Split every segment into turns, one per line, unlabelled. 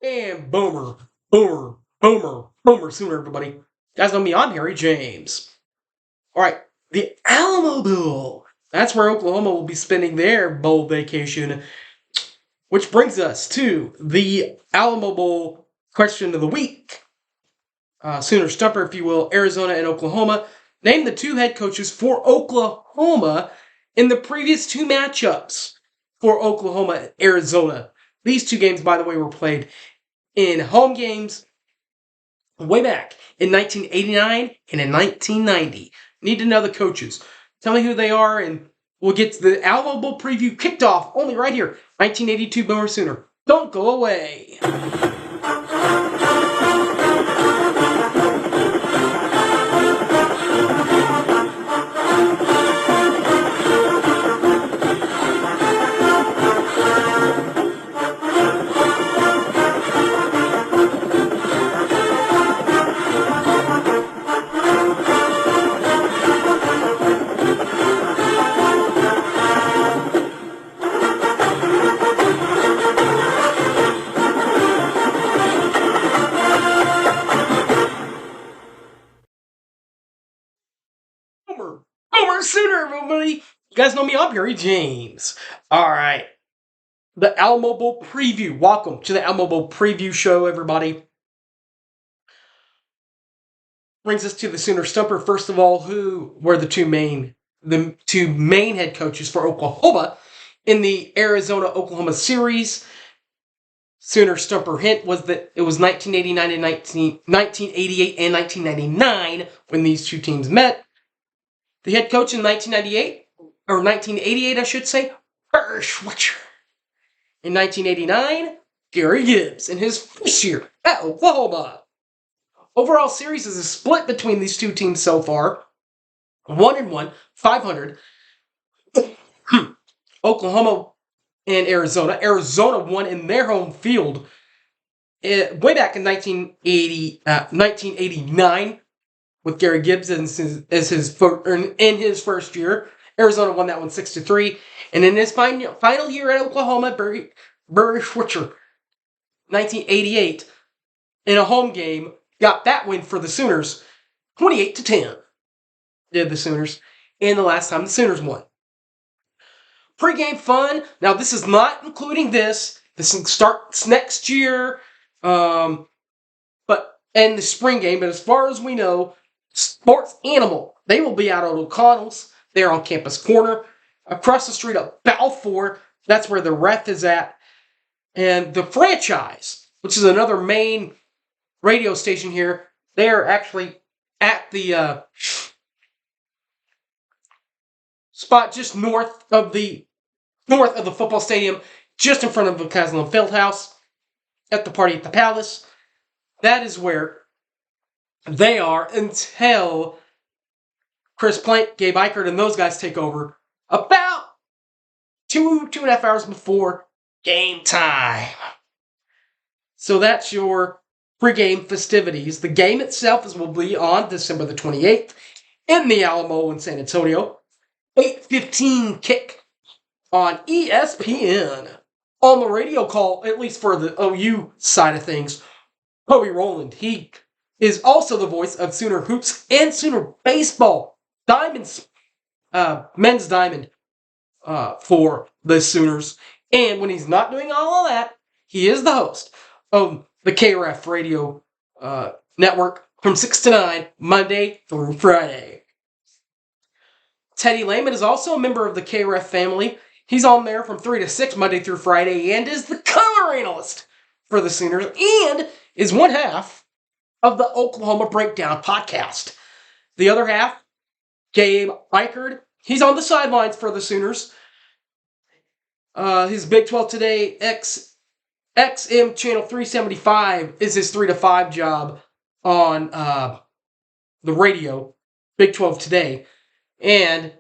And boomer sooner, everybody. You guys know me, I'm Harry James. Alright, the Alamo Bowl. That's where Oklahoma will be spending their bowl vacation. Which brings us to the Alamo Bowl question of the week. Sooner Stumper, if you will, Arizona and Oklahoma. Name the two head coaches for Oklahoma in the previous two matchups for Oklahoma and Arizona. These two games, by the way, were played in home games way back in 1989 and in 1990. Need to know the coaches. Tell me who they are, and we'll get the Alamo Bowl preview kicked off only right here. 1982 Boomer Sooner. Don't go away. Boomer Sooner, everybody. You guys know me, I'm Harry James. Alright. The Alamo Bowl preview. Welcome to the Alamo Bowl preview show, everybody. Brings us to the Sooner Stumper. First of all, who were the two main head coaches for Oklahoma in the Arizona-Oklahoma series? Sooner Stumper hint was that it was 1989 and 1988 and 1999 when these two teams met. The head coach in 1998, or 1988, I should say, Burr Schweitzer. In 1989, Gary Gibbs in his first year at Oklahoma. Overall series is a split between these two teams so far. 1-1, 500. Oklahoma and Arizona. Arizona won in their home field way back in 1989 with Gary Gibbs in his first year. Arizona won that one 6-3. And in his final year at Oklahoma, Burr Schweitzer, 1988, in a home game, got that win for the Sooners, 28-10. Did the Sooners. And the last time the Sooners won. Pre-game fun. Now, this is not including this. This starts next year, and the spring game. But as far as we know, Sports Animal, they will be out at O'Connell's. They're on Campus Corner, across the street of Balfour. That's where the ref is at. And the Franchise, which is another main radio station here, they are actually at the spot just north of the football stadium, just in front of the Caslen Fieldhouse, at the Party at the Palace. That is where they are until Chris Plank, Gabe Eichert, and those guys take over about 2.5 hours before game time. So that's your pregame festivities. The game itself will be on December the 28th in the Alamo in San Antonio. 8:15 kick on ESPN. On the radio call, at least for the OU side of things, Kobe Rowland. He is also the voice of Sooner Hoops and Sooner Baseball. Diamonds, men's diamond for the Sooners. And when he's not doing all of that, he is the host of the KRF radio network from 6 to 9, Monday through Friday. Teddy Lehman is also a member of the KRF family. He's on there from 3 to 6, Monday through Friday, and is the color analyst for the Sooners, and is one half of the Oklahoma Breakdown podcast. The other half, Gabe Eichert, he's on the sidelines for the Sooners. His Big 12 Today XM Channel 375 is his 3 to 5 job on the radio, Big 12 Today, and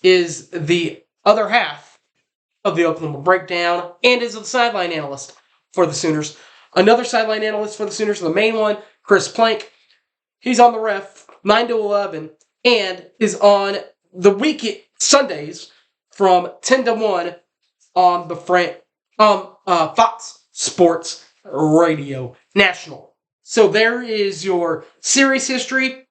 is the other half of the Oklahoma Breakdown, and is the sideline analyst for the Sooners. Another sideline analyst for the Sooners, the main one, Chris Plank. He's on the ref 9 to 11 and is on the weekend Sundays from 10 to 1 on the Fox Sports Radio National. So there is your series history.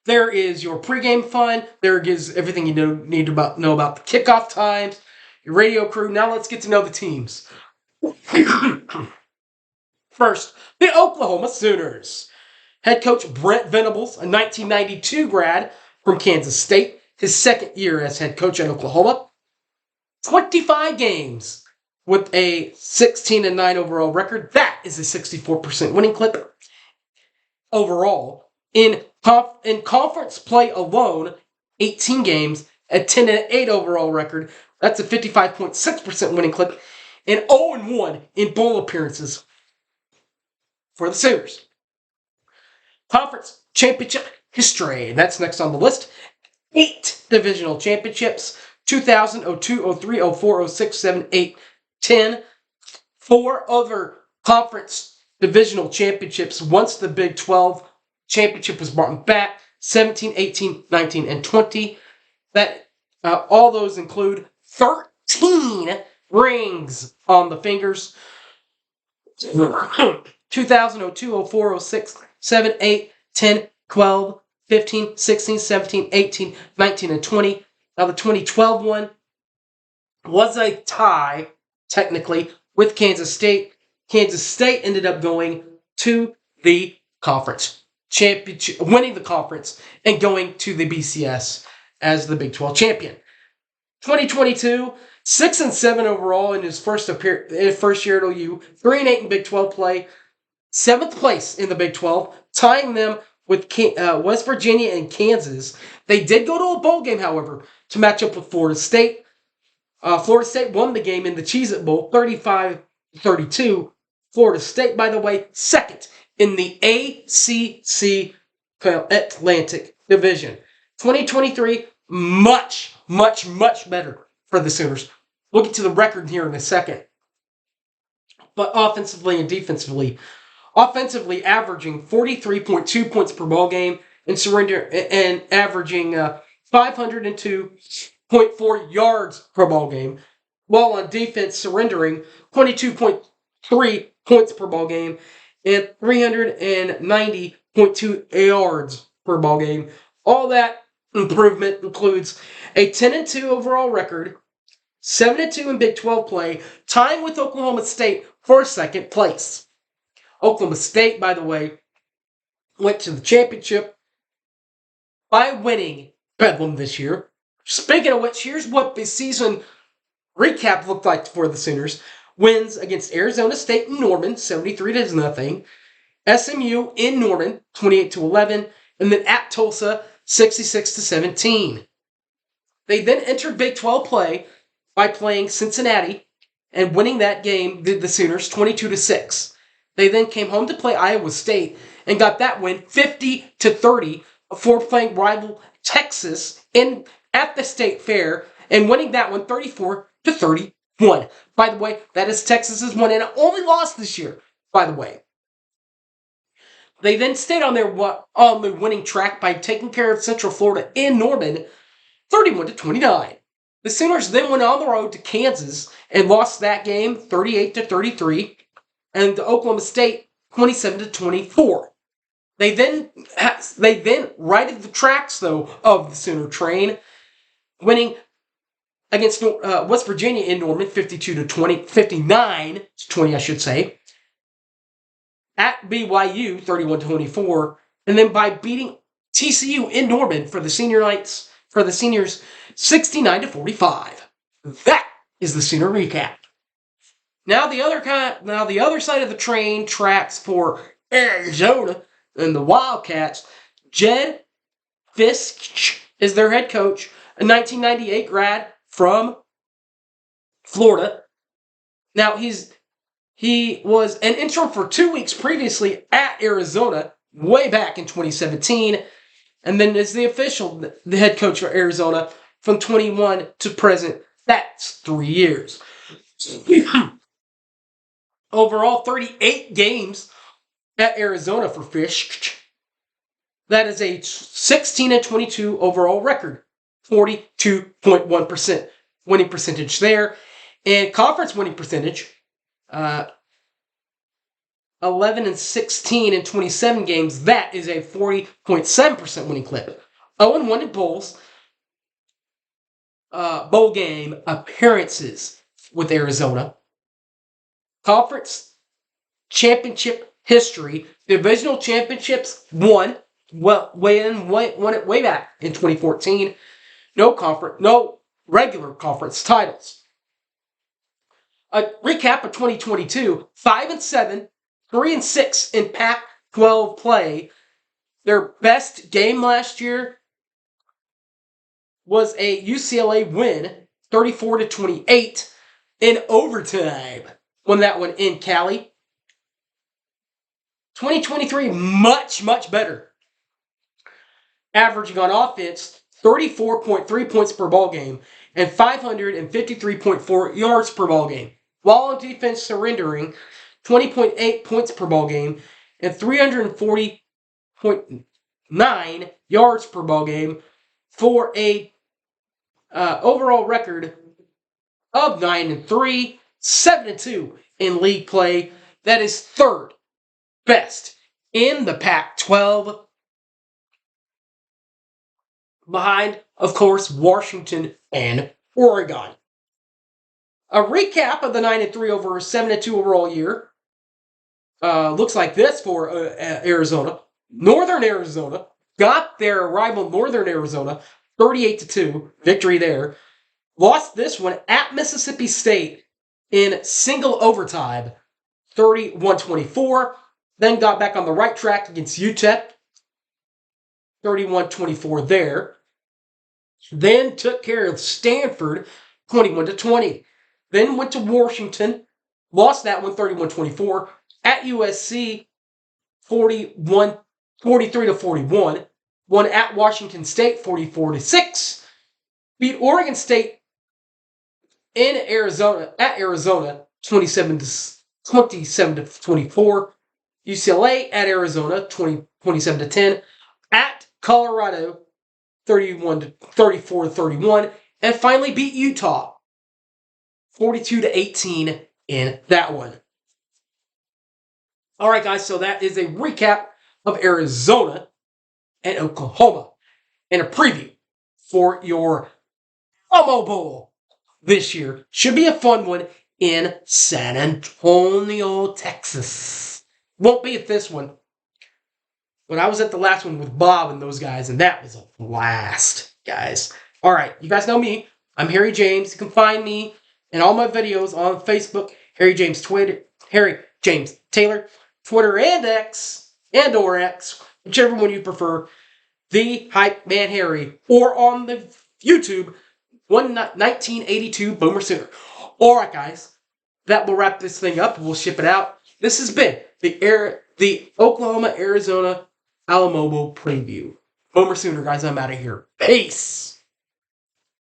There is your pregame fun. There is everything you need to know about the kickoff times, your radio crew. Now let's get to know the teams. First, the Oklahoma Sooners. Head coach Brent Venables, a 1992 grad from Kansas State, his second year as head coach at Oklahoma. 25 games with a 16-9 overall record. That is a 64% winning clip. Overall, in conference play alone, 18 games, a 10-8 overall record. That's a 55.6% winning clip. And 0-1 in bowl appearances for the Sooners. Conference championship history. That's next on the list. 8 divisional championships. 2000, 02, 03, 04, 06, 7, 8, 10. 4 other conference divisional championships once the Big 12 championship was brought back. 17, 18, 19, and 20. That all those include 13 rings on the fingers. 2000, 02, 04, 06, 7, 8, 10, 12, 15, 16, 17, 18, 19, and 20. Now the 2012 one was a tie, technically, with Kansas State. Kansas State ended up going to the conference championship, winning the conference, and going to the BCS as the Big 12 champion. 2022, 6-7 overall in his first year at OU, 3-8 in Big 12 play, 7th place in the Big 12, tying them with West Virginia and Kansas. They did go to a bowl game, however, to match up with Florida State. Florida State won the game in the Cheez-It Bowl, 35-32. Florida State, by the way, second in the ACC Atlantic Division. 2023, much, much, much better for the Sooners. We'll get to the record here in a second. But offensively and defensively, averaging 43.2 points per ball game and averaging 502.4 yards per ball game, while on defense surrendering 22.3 points per ball game and 390.2 yards per ball game. All that improvement includes a 10-2 overall record, 7-2 in Big 12 play, tying with Oklahoma State for second place. Oklahoma State, by the way, went to the championship by winning Bedlam this year. Speaking of which, here's what the season recap looked like for the Sooners. Wins against Arizona State in Norman, 73-0. SMU in Norman, 28-11. And then at Tulsa, 66-17. They then entered Big 12 play by playing Cincinnati and winning that game, the Sooners, 22-6. They then came home to play Iowa State and got that win 50-30 before playing rival Texas at the State Fair and winning that one 34-31. By the way, that is Texas's one and only lost this year, by the way. They then stayed on the winning track by taking care of Central Florida in Norman 31-29. The Sooners then went on the road to Kansas and lost that game 38-33. And to Oklahoma State, 27-24. They then righted the tracks, though, of the Sooner train, winning against West Virginia in Norman, 52-20, 59-20, I should say. At BYU, 31-24, and then by beating TCU in Norman for the seniors, 69-45. That is the Sooner recap. Now the other side of the train tracks for Arizona and the Wildcats. Jed Fisk is their head coach, a 1998 grad from Florida. Now he was an interim for 2 weeks previously at Arizona, way back in 2017, and then is the head coach for Arizona from 21 to present. That's 3 years. Overall, 38 games at Arizona for Fish. That is a 16-22 overall record. 42.1% winning percentage there. And conference winning percentage, 11-16 in 27 games. That is a 40.7% winning clip. 0-1 in bowls. Bowl game appearances with Arizona. Conference championship history. Divisional championships won. Won it way back in 2014. No regular conference titles. A recap of 2022: 5-7, 3-6 in Pac-12 play. Their best game last year was a UCLA win, 34-28 in overtime. Won that one in Cali. 2023, much better. Averaging on offense 34.3 points per ball game and 553.4 yards per ball game, while on defense surrendering 20.8 points per ball game and 340.9 yards per ball game for a overall record of 9-3, 7-2 in league play. That is third best in the Pac-12. Behind, of course, Washington and Oregon. A recap of the 9-3 over 7-2 overall year looks like this for Arizona. Northern Arizona got their rival Northern Arizona 38-2 victory there. Lost this one at Mississippi State in single overtime, 31-24. Then got back on the right track against UTEP, 31-24 there. Then took care of Stanford, 21-20. Then went to Washington, lost that one 31-24. At USC, 43-41. Won at Washington State, 44-6. Beat Oregon State in Arizona, at Arizona, 27-24. UCLA at Arizona, 27-10. At Colorado, 34-31. And finally beat Utah, 42-18 in that one. All right, guys, so that is a recap of Arizona and Oklahoma and a preview for your Alamo Bowl this year. Should be a fun one in San Antonio, Texas. Won't be at this one. But I was at the last one with Bob and those guys, and that was a blast, guys. All right, you guys know me. I'm Harry James. You can find me in all my videos on Facebook, Harry James Taylor, Twitter and X, whichever one you prefer, The Hype Man Harry, or on the YouTube, 1982 Boomer Sooner. All right, guys, that will wrap this thing up. We'll ship it out. This has been the Oklahoma, Arizona, Alamo Bowl preview. Boomer Sooner, guys, I'm out of here. Peace.